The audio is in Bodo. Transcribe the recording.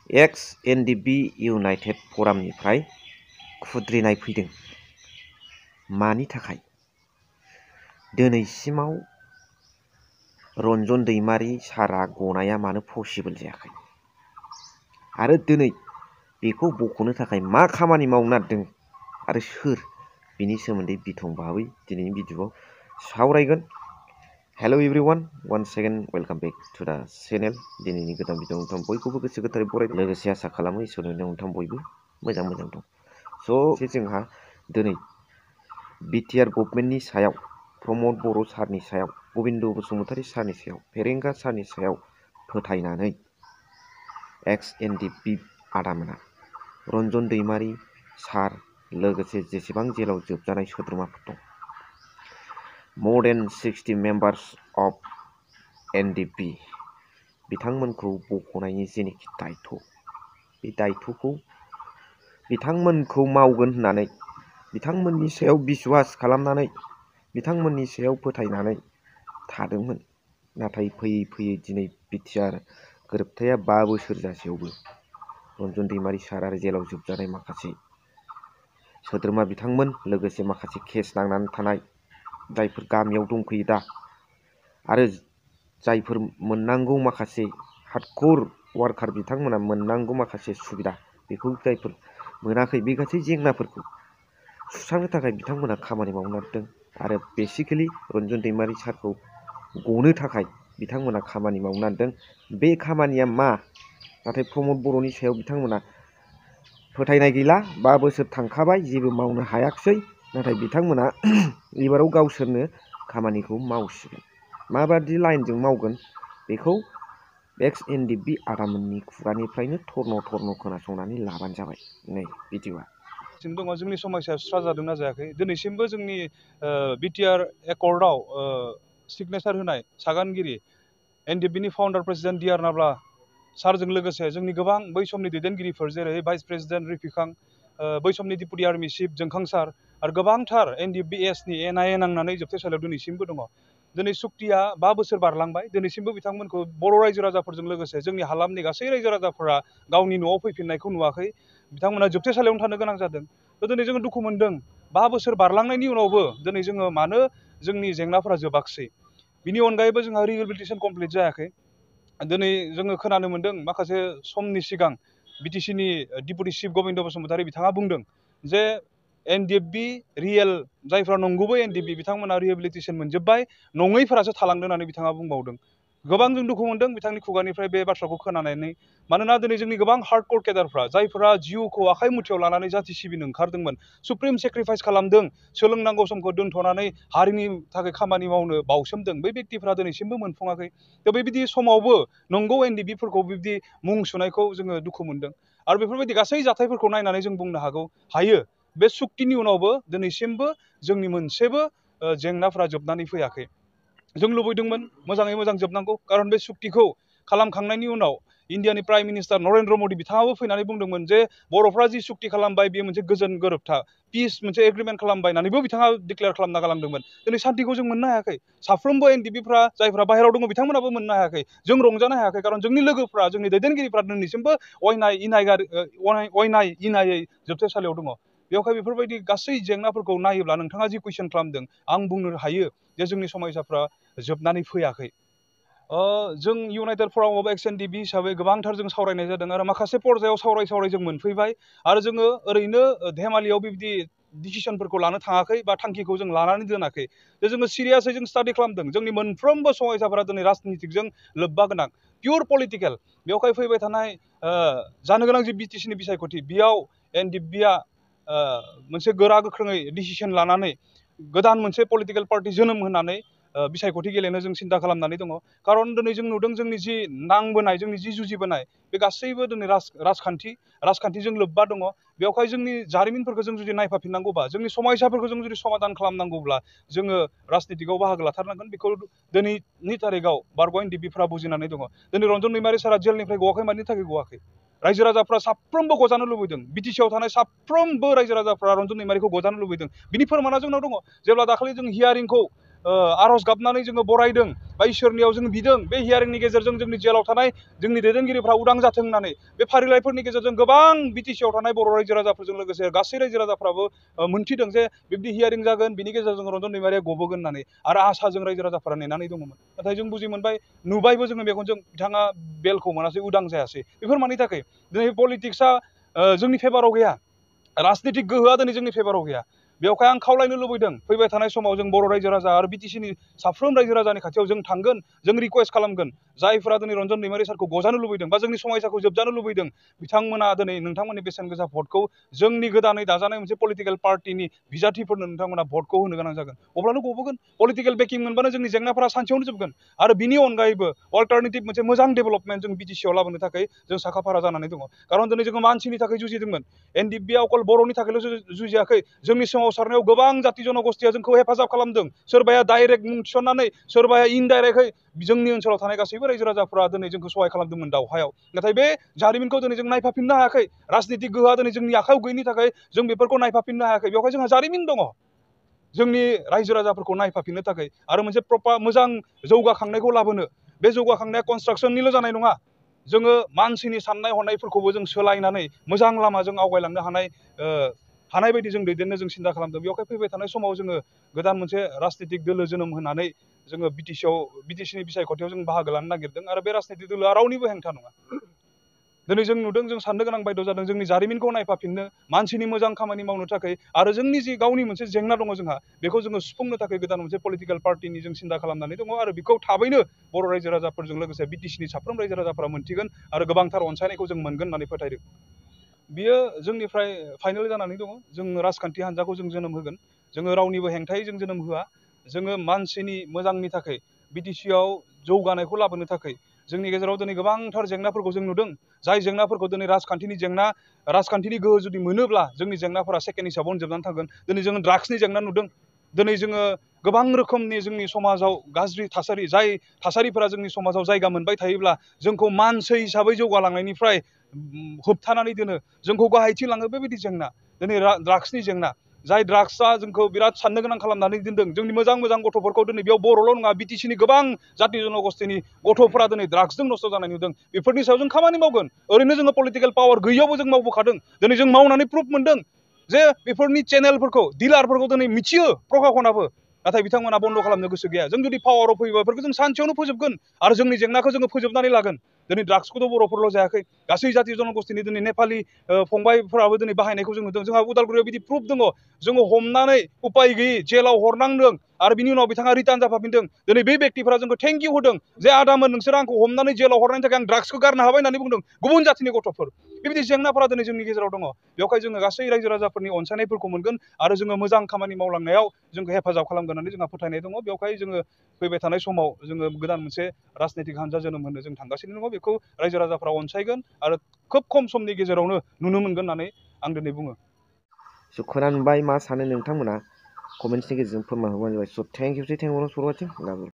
एक्स एनडिबि इउनाइटेड फरामनिफ्राय खुद्रिनाय फैदों। मानि थाखाय? दिनैसिमाव रन्जन दैमारि सारा गनाया मानो पसिबोल जायाखै? आरो दिनै बेखौ बख'नो थाखाय मा खामानि मावनो नागिरदों आरो सोर? बिनि सोमोन्दै बिथं भाबै दिनैनि भिडिअ'आव सावरायगोन। Hello everyone, once again welcome back to the channel. दिनैनि गोदान भिडिअ नोंथां बयखौबो गोसो गोथारै बरायदों। लोगोसे आसा खालामो इसोरनि अननायाव नोंथां बयबो मोजां दं। स' जोंहा दिनै बिटिआर गभर्नमेन्टनि सायाव, प्रमद बर' सारनि सायाव, गबिन्द बसुमतारी सारनि सायाव, फेरेंगा सारनि सायाव फोथायनानै एक्स एनडिबि आदामोना रन्जन दैमारि सार लोगोसे जेसेबां जेलाव जोबजानाय सोद्रोमाफोर दं, more than 60 members of एनडिबि बिथांमोनखौ बख'नायनि जेनोखि दायथ', बे दायथ'खौ बिथांमोनखौ मावगोन होननानै बिथांमोननि सायाव बिश्वास खालामनानै बिथांमोननि सायाव फोथायनानै थादोंमोन। नाथाय फैयै फैयै दिनै बिटिआर गोरोबथाया 5 बोसोर जासेयावबो रन्जन दैमारि सार आरो जेलाव जोबजानाय माखासे सोद्रोमा बिथांमोन, लोगोसे माखासे केस नांनानै थानाय जायफोर गामियाव दंफैयो दा, आरो जायफोर मोननांगौ माखासे हार्डकोर वार्कार बिथांमोना मोननांगौ माखासे सुबिदा, बेखौ जायफोर मोनाखै, बे गासै जेंनाफोरखौ सुस्रांनो थाखाय बिथांमोना खामानि मावनो नागिरदों। आरो बेसिकेलि रन्जन दैमारि सारखौ गनो थाखाय बिथांमोना खामानि मावनो नागिरदों। बे खामानिया मा? नाथाय प्रमद बर'नि सायाव बिथांमोना फोथायनाय गैला। 5 बोसोर थांखाबाय, जेबो मावनो हायाखिसै। नाथाय बिथांमोना एबाराव गावसोरनो खामानिखौ मावसिगोन। माबादि लाइनजों मावगोन बेखौ एक्स एनडिबि आदामोननि खुगानिफ्रायनो थर्न खोनासंनानै लाबानो जाबाय। नै भिडिअ'आ दङ। जोंनि समस्याया सुस्राजादोंना जायाखै? दिनैसिमबो जोंनि बिटिआर एकर्डआव सिगनेचार होनाय सागानगिरि एनडिबिनि फाउन्डार प्रेसिडेन्ट डि आर नाब्ला सारजों लोगोसे जोंनि गोबां बै समनि दैदेनगिरिफोर, जेरै भाइस प्रेसिडेन्ट रिफिखां, बै समनि डिपुटि आर्मि चिफ जोंखां सार, आरो गोबांथार एनडिबिएसनि एनआइए नांनानै जोबथेसालियाव दिनैसिमबो दङ। दिनै सुक्तिया 5 बोसोर बारलांबाय। दिनैसिमबो बिथांमोनखौ बर' रायजो राजाफोरजों लोगोसे जोंनि हालामनि गासै रायजो राजाफोरा गावनि न'आव फैफिननायखौ नुवाखै। बिथांमोना जोबथेसालियावनो थानो गोनां जादों। दिनै जोङो दुखु मोनदों। 5 बोसोर बारलांनायनि उनावबो दिनै जोङो मानो जोंनि जेंनाफोरा जोबाखिसै? बिनि अनगायैबो जोंहा रिहेबिलिटेसन कमप्लिट जायाखै। दिनै जोङो खोनानो मोन्दों, माखासे समनि सिगां बिटिसिनि डिपुटि चिफ गबिन्द बसुमतारी बिथाङा बुंदों जे एनडिबि रियेल जायफ्रा नंगुबै एनडिबि बिथांमोना रिहेबिलिटेसन मोनजोब्बाय, नङैफोरासो थालांदों होननानै बिथाङा बुंबावदों। गोबां जों दुखु मोनदों बिथांनि खुगानिफ्राय बे बाथ्राखौ खोनानानै। मानोना दिनै जोंनि गोबां हार्डकोर केडारफ्रा, जायफोरा जिउखौ आखाइ मुथियाव लानानै जाथि सिबिनो ओंखारदोंमोन, सुप्रिम सेक्रिफाइस खालामदों, सोलोंनांगौ समखौ दोनथ'नानै हारिनि थाखाय खामानि मावनो बावसोमदों, बै बेक्तिफ्रा दिनैसिमबो मोनफुङाखै। थ' बेबायदि समावबो नंगौ एनडिबिफोरखौ बिब्दि मुं सुनायखौ जोङो दुखु मोनदों। आरो बेफोरबायदि गासै जाथायफोरखौ नायनानै जों बुंनो हायो बे सुक्तिनि उनावबो दिनैसिमबो जोंनि मोनसेबो जेंनाफ्रा जोबनानै फैयाखै। जों लुबैदोंमोन मोजाङै मोजां जोबनांगौ, खारन बे सुक्तिखौ खालामखांनायनि उनाव इन्डियानि प्राइम मिनिस्टार नरेन्द्र मदि बिथाङाबो फैनानै बुंदोंमोन जे बर'फ्रा जि सुक्ति खालामबाय बेयो मोनसे गोजोन गोरोबथा, पिस मोनसे एग्रिमेन्ट खालामबाय होननानैबो बिथाङा डिक्लेयार खालामना गालांदोंमोन। दिनै सान्तिखौ जों मोननो हायाखै। साफ्रोमबो एनडिबिफ्रा जायफ्रा बाहेरायाव दङ बिथांमोनाबो मोननो हायाखै। जों रंजानो हायाखै, खारन जोंनि लोगोफ्रा, जोंनि दैदेनगिरिफ्रा दिनैसिमबो अयनाय इनायै जोबथेसालियाव दङ। बेवहाय बेफोरबायदि गासै जेंनाफोरखौ नायोब्ला नोंथाङा जि कुइसन खालामदों, आं बुंनो हायो जे जोंनि समस्याफ्रा जोबनानै फैयाखै। जों इउनाइटेड फराम अफ एक्स एनडिबि हिसाबै गोबांथार जों सावरायनाय जादों, आरो माखासे पर्यायाव सावराय जों मोनफैबाय। आरो जोङो ओरैनो धेमालियाव बिब्दि डिसिसनफोरखौ लानो थाङाखै बा थांखिखौ जों लानानै दोनाखै। जोङो सिरियासै जों स्टाडि खालामदों। जोंनि मोनफ्रोमबो समस्याफोरा दिनै राजनितिकजों लोब्बा गोनां, पियर पलिटिकेल। बेवहाय फैबाय थानाय जानो गोनां जि बिटिसिनि बिसायख'थि, बेयाव एनडिबिआ मोनसे गोरा गोख्रोङै डिसिसन लानानै गोदान मोनसे पलिटिकेल पार्टि जोनोम होनानै बिसायख'थि गेलेनो जों सिन्था खालामनानै दङ। खारन दिनै जों नुदों जोंनि जि नांबोनाय, जोंनि जि जुजिबोनाय, बे गासैबो दिनै राजखान्थिजों लोब्बा दङ। बेवहाय जोंनि जारिमिनफोरखौ जों जुदि नायफाफिननांगौबा, जोंनि समस्याफोरखौ जों जुदि समाधान खालामनांगौब्ला जोङो राजनितिकआव बाहागो लाथारनांगोन। बेखौ दिनैनि थारिखआव बारग' एनडिबिफ्रा बुजिनानै दङ। दिनै रन्जन दैमारि सारा जेलनिफ्राय गवाखै, मानि थाखाय गवाखै? रायजो राजाफ्रा साफ्रोमबो गजानो लुबैदों। बिटिसिआव थानाय साफ्रोमबो रायजो राजाफ्रा रन्जन दैमारिखौ गजानो लुबैदों। बिनि फोरमाना जोंनाव दङ। जेब्ला दाखालि जों हियारिंखौ आर'ज गाबनानै जोङो बरायदों बा इसोरनियाव जों बिदों बे हियारिंनि गेजेरजों जोंनि जेलाव थानाय जोंनि दैदेनगिरिफ्रा उदां जाथों होननानै बे फारिलाइफोरनि गेजेरजों गोबां बिटिसिआव थानाय बर' रायजो राजाफोरजों लोगोसे गासै रायजो राजाफ्राबो मोनथिदों जे बिब्दि हियारिं जागोन बिनि गेजेरजों रन्जन दैमारिया गबोगोन होननानै आरो आसाजों रायजो राजाफोरा नेनानै दङमोन नाथाय जों बुजि मोनबाय नुबायबो जोङो मेगनजों बिथाङा बेलखौ मोनासै उदां जायासै बेफोर मानि थाखाय दिनै पलिटिक्सआ जोंनि फेभाराव गैया राजनितिक गोहोआ दिनै जोंनि फेभाराव गैया बेवहाय आं खावलायनो लुबैदों फैबाय थानाय समाव जों बर' रायजो राजा आरो बिटिसिनि साफ्रोम रायजो राजानि खाथियाव जों थांगोन जों रिकुवेस्ट खालामगोन जायफोरा दिनै रन्जन दैमारि सारखौ गजानो लुबैदों बा जोंनि समायसाखौ जोबजानो लुबैदों बिथांमोना दिनै नोंथांमोननि बेसेन गोसा भटखौ जोंनि गोदानै दाजानाय मोनसे पलिटिकेल पार्टिनि बिजाथिफोरनो नोंथांमोना भटखौ होनो गोनां जागोन अब्लानो गबोगोन पलिटिकेल बेकिं मोनबानो जोंनि जेंनाफोरा सानसेयावनो जोबगोन आरो बिनि अनगायैबो अल्टारनेटिभ मोनसे मोजां डेभेलपमेन्ट जों बिटिसिआव लाबोनो थाखाय जों साखाफारा जानानै दङ खारन दिनै जोङो मानसिनि थाखाय जुजिदोंमोन एनडिएफबिआ अकल बर'नि थाखायल' जुजियाखै जोंनि सोमावसारनायाव गोबां जाति जनगोष्ठिया जोंखौ हेफाजाब खालामदों सोरबाया डाइरेक्ट मुं थिसननानै सोरबाया इनडाइरेक्टयै जोंनि ओनसोलाव थानाय गासैबो रायजो राजाफोरा दिनै जोंखौ सहाय खालामदोंमोन दावहायाव नाथाय बे जारिमिनखौ दिनै जों नायफाफिननो हायाखै राजनितिक गोहोआ दिनै जोंनि आखायाव गैयिनि थाखाय जों बेफोरखौ नायफाफिननो हायाखै बेवहाय जोंहा जारिमिन दङ जोंनि रायजो राजाफोरखौ नायफाफिननो थाखाय आरो मोनसे प्रपार मोजां जौगाखांनायखौ लाबोनो बे जौगाखांनाया कनस्ट्राक्सननिल' जानाय नङा जोङो मानसिनि साननाय हनायफोरखौबो जों सोलायनानै मोजां लामाजों आवगायलांनो हानाय बायदि जों दैदेननो जों सिन्था खालामदों बेवहाय फैबाय थानाय समाव जोङो गोदान मोनसे राजनितिक दोलो जोनोम होनानै जोङो बिटिसिनि बिसायख'थियाव जों बाहागो लानो नागिरदों आरो बे राजनितिक दोलोआ रावनिबो हेंथा नङा दिनै जों नुदों जों साननो गोनां बायद' जादों जोंनि जारिमिनखौ नायफाफिननो मानसिनि मोजां खामानि मावनो थाखाय आरो जोंनि जि गावनि मोनसे जेंना दङ जोंहा बेखौ जोङो सुफुंनो थाखाय गोदान मोनसे पलिटिकेल पार्टिनि जों सिन्था खालामनानै दङ आरो बेखौ थाबैनो बर' रायजो राजाफोरजों लोगोसे बिटिसिनि साफ्रोम रायजो राजाफोरा मोनथिगोन आरो गोबांथार अनसायनायखौ जों मोनगोन होननानै फोथायदों बियो जोंनिफ्राय फाइनेल जानानै दङ जों राजखान्थि हान्जाखौ जों जोनोम होगोन जोङो रावनिबो हेंथायै जों जोनोम होआ जोङो मानसिनि मोजांनि थाखाय बिटिसिआव जौगानायखौ लाबोनो थाखाय जोंनि गेजेराव दिनै गोबांथार जेंनाफोरखौ जों नुदों जाय जेंनाफोरखौ दिनै राजखान्थिनि गोहो जुदि मोनोब्ला जोंनि जेंनाफोरा सेकेन्ड हिसाबावनो जोबनानै थागोन दिनै जोङो ड्राग्सनि जेंना नुदों दिनै जोङो गोबां रोखोमनि जोंनि समाजाव गाज्रि थासारि जाय थासारिफोरा जोंनि समाजाव जायगा मोनबाय थायोब्ला जोंखौ मानसि हिसाबै जौगालांनायनिफ्राय होबथानानै दोनो जोंखौ गाहायथिं लाङो बेबायदि जेंना दिनै ड्राग्सनि जेंना जाय ड्राग्सआ जोंखौ बिराद साननो गोनां खालामनानै दोनदों जोंनि मोजां मोजां गथ'फोरखौ दिनै बेयाव बर'ल' नङा बिटिसिनि गोबां जाति जनगोष्ठिनि गथ'फोरा दिनै ड्राग्सजों नस्थ' जानाय नुदों बेफोरनि सायाव जों खामानि मावगोन ओरैनो जोङो पलिटिकेल पावार गैयैयावबो जों मावबोखादों दिनै जों मावनानै प्रुफ मोनदों जे बेफोरनि चेनेलफोरखौ डिलारफोरखौ दिनै मिथियो प्रखाखनाबो नाथाय बिथांमोना बन्द' खालामनो गोसो गैया जों जुदि पावाराव फैयोबा बेफोरखौ जों सानसेयावनो फोजोबगोन आरो जोंनि जेंनाखौ जोङो फोजोबनानै लागोन दिनै ड्राग्सखौथ' बर'फोरल' जायाखै गासै जाति जनगोष्ठिनि दिनै नेपालि फंबायफोराबो दिनै बाहायनायखौ जों नुदों जोंहा उदालगुरियाव बिदि प्रुफ दङ जोङो हमनानै उपाय गैयै जेलाव हरनांदों आरो बिनि उनाव बिथाङा रिटार्न जाफाफिनदों दिनै बे व्यक्तिफोरा जोंखौ थेंक इउ होदों जे आदामोन नोंसोर आंखौ हमनानै जेलाव हरनायनि थाखाय आं ड्राग्सखौ गारनो हाबाय होननानै बुंदों गुबुन जातिनि गथ'फोर बेबायदि जेंनाफोरा दिनै जोंनि गेजेराव दङ बेवहाय जोङो गासै रायजो राजाफोरनि अनसायनायफोरखौ मोनगोन आरो जोङो मोजां खामानि मावलांनायाव जोंखौ हेफाजाब खालामगोन होननानै जोंहा फोथायनाय दङ बेवहाय जोङो फैबाय थानाय समाव जोङो गोदान मोनसे राजनितिक हान्जा जोनोम होनो जों थांगासिनो दङ बेखौ रायजो राजाफ्रा अनसायगोन आरो खोब खम समनि गेजेरावनो नुनो मोनगोन होननानै आं दिनै बुङो स' खोनाबाय मा सानो नोंथांमोना कमेन्ट्सनि गेजेरजों फोरमायहरबानो जाबाय स' थेंक इउ फर वाचिं